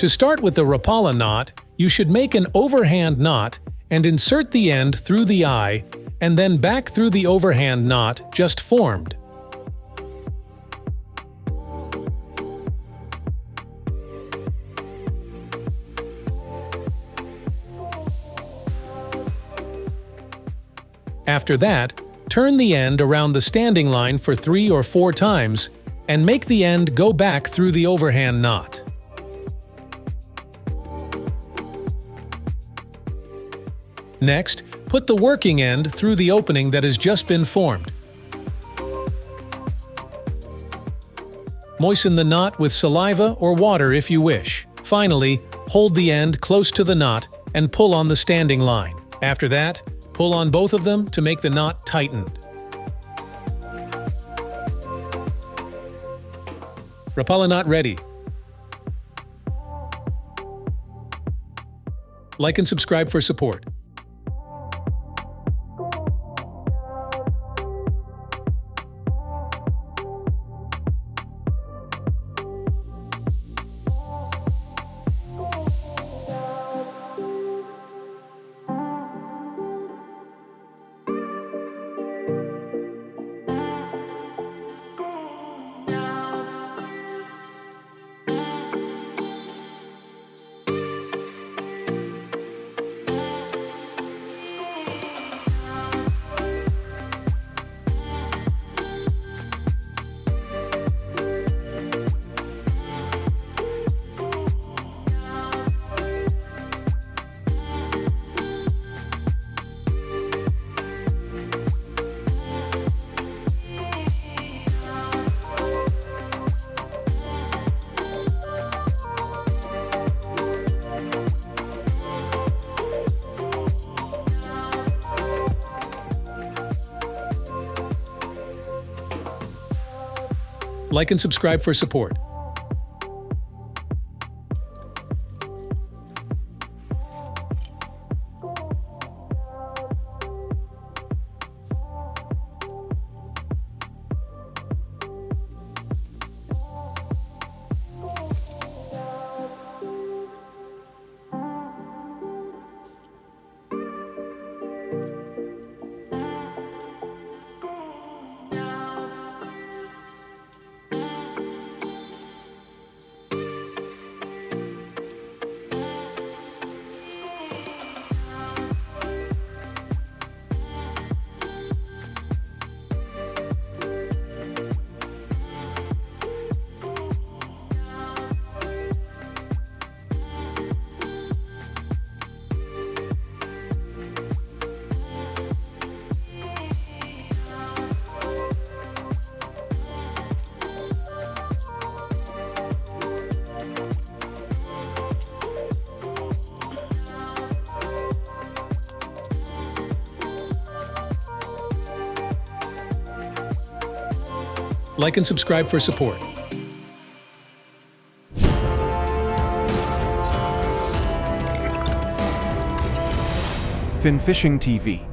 To start with the Rapala knot, you should make an overhand knot and insert the end through the eye and then back through the overhand knot just formed. After that, turn the end around the standing line for 3 or 4 times and make the end go back through the overhand knot. Next, put the working end through the opening that has just been formed. Moisten the knot with saliva or water if you wish. Finally, hold the end close to the knot and pull on the standing line. After that, pull on both of them to make the knot tightened. Rapala knot ready. Like and subscribe for support. Like and subscribe for support. Like and subscribe for support. Fin Fishing TV.